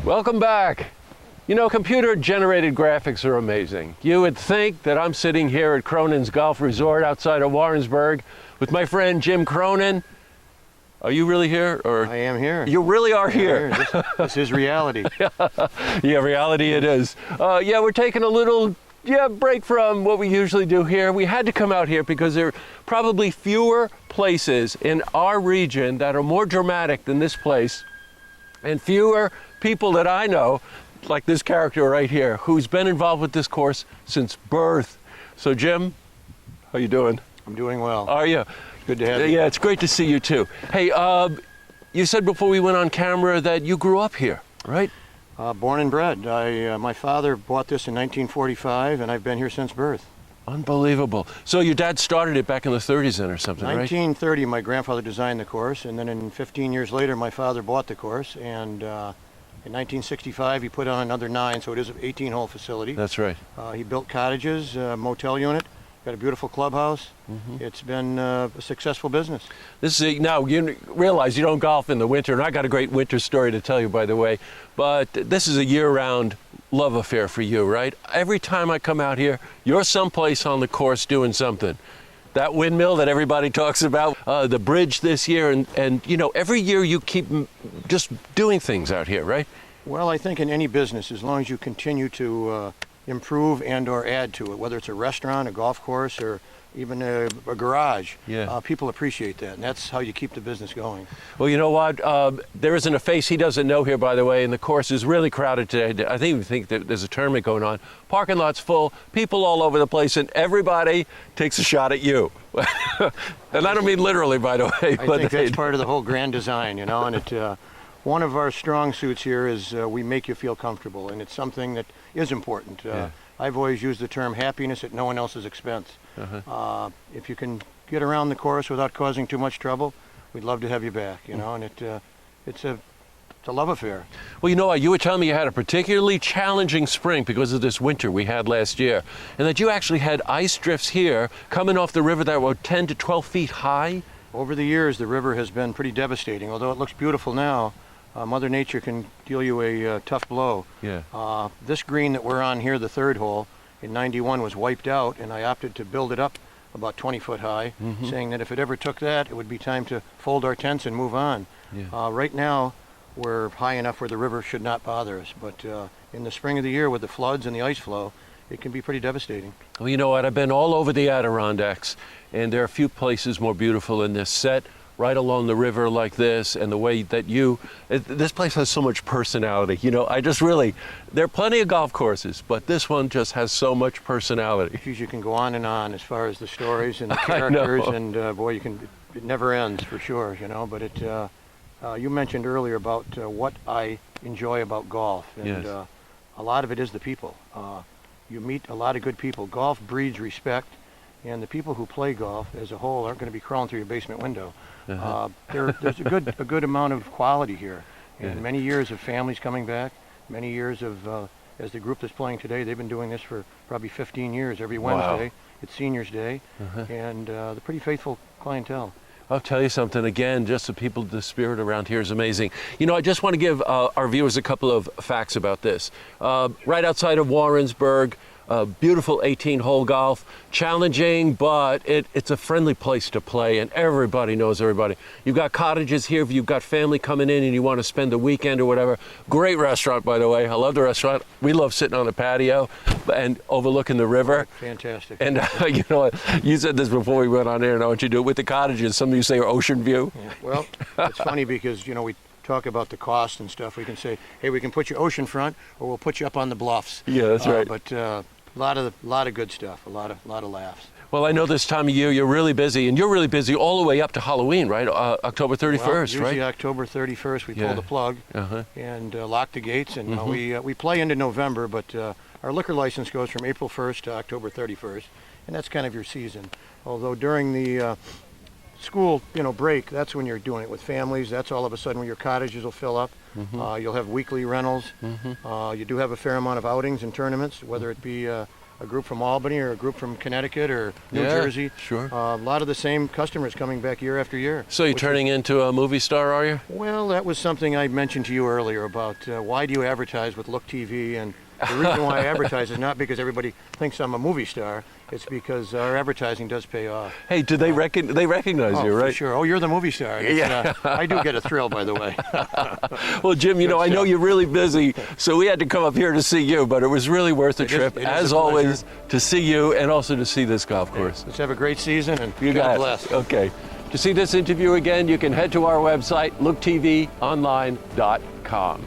Welcome back. You know, computer-generated graphics are amazing. You would think that I'm sitting here at Cronin's Golf Resort outside of Warrensburg with my friend Jim Cronin. Are you really here? Or I am here. You really are here. This is reality. Yeah, reality it is. Yeah, we're taking a little break from what we usually do here. We had to come out here because there are probably fewer places in our region that are more dramatic than this place, and fewer people that I know, like this character right here, who's been involved with this course since birth. So Jim, how you doing? I'm doing well. Are you? Good to have you. Yeah, it's great to see you too. Hey, you said before we went on camera that you grew up here, right? Born and bred. My father bought this in 1945, and I've been here since birth. Unbelievable. So your dad started it back in the 30s then or something, 1930, my grandfather designed the course, and then 15 years later, my father bought the course, and in 1965, he put on another 9, so it is an 18-hole facility. That's right. He built cottages, a motel unit, got a beautiful clubhouse. It's been a successful business. Now, you realize you don't golf in the winter, and I got a great winter story to tell you, by the way, but this is a year-round love affair for you, right? Every time I come out here, you're someplace on the course doing something. That windmill that everybody talks about, the bridge this year, and you know, every year you keep just doing things out here, right? Well, I think in any business, as long as you continue to improve and or add to it, whether it's a restaurant, a golf course, or even a garage, people appreciate that, and that's how you keep the business going. Well, you know what? There isn't a face he doesn't know here, by the way, and the course is really crowded today. I think that there's a tournament going on. Parking lot's full, people all over the place, and everybody takes a shot at you. And I don't mean literally, by the way. I think that's part of the whole grand design, you know, and one of our strong suits here is we make you feel comfortable, and it's something that is important. I've always used the term happiness at no one else's expense. If you can get around the course without causing too much trouble, we'd love to have you back, you know, and it's a love affair. Well, you know what, you were telling me you had a particularly challenging spring because of this winter we had last year, and that you actually had ice drifts here coming off the river that were 10 to 12 feet high. Over the years, the river has been pretty devastating. Although it looks beautiful now, Mother Nature can deal you a tough blow. This green that we're on here, the third hole, in 91 was wiped out, and I opted to build it up about 20 foot high, saying that if it ever took that, it would be time to fold our tents and move on. Right now, we're high enough where the river should not bother us, but in the spring of the year with the floods and the ice flow, it can be pretty devastating. Well, you know what, I've been all over the Adirondacks, and there are a few places more beautiful than this, set right along the river like this, and the way that this place has so much personality. You know, there are plenty of golf courses, but this one just has so much personality. You can go on and on as far as the stories and the characters, and boy, it never ends for sure, you know, but you mentioned earlier about what I enjoy about golf, and a lot of it is the people. You meet a lot of good people. Golf breeds respect, and the people who play golf as a whole aren't going to be crawling through your basement window. There's a good amount of quality here, and many years of families coming back, many years of, as the group that's playing today, they've been doing this for probably 15 years, every Wednesday. Wow. It's Seniors Day, and they're pretty faithful clientele. I'll tell you something, again, just the spirit around here is amazing. You know, I just want to give our viewers a couple of facts about this. Right outside of Warrensburg, beautiful 18-hole golf, challenging, but it's a friendly place to play, and everybody knows everybody. You've got cottages here if you've got family coming in and you want to spend the weekend or whatever. Great restaurant, by the way. I love the restaurant. We love sitting on the patio and overlooking the river. Fantastic. And you know what, you said this before we went on air, and I want you to do it with the cottages. Some of you say are ocean view. Yeah. Well, it's funny because, you know, we talk about the cost and stuff. We can say, hey, we can put you oceanfront, or we'll put you up on the bluffs. Yeah, that's right. But a lot of good stuff, a lot of laughs. Well, I know this time of year you're really busy, and you're really busy all the way up to Halloween, right? October 31st, well, usually right? October 31st, we pull the plug and lock the gates, and we play into November, but our liquor license goes from April 1st to October 31st, and that's kind of your season. Although during the school, break, that's when you're doing it with families. That's all of a sudden when your cottages will fill up. You'll have weekly rentals. You do have a fair amount of outings and tournaments, whether it be a group from Albany or a group from Connecticut or New Jersey. Sure. A lot of the same customers coming back year after year. So you're turning into a movie star, are you? Well, that was something I mentioned to you earlier about why do you advertise with Look TV, and the reason why I advertise is not because everybody thinks I'm a movie star. It's because our advertising does pay off. Hey, do they recognize you, right? For sure. Oh, you're the movie star. Yeah. I do get a thrill, by the way. Well, Jim, I know you're really busy, so we had to come up here to see you, but it was really worth the trip, as always, to see you and also to see this golf course. Let's have a great season, and You God got bless. it. Okay. To see this interview again, you can head to our website, looktvonline.com.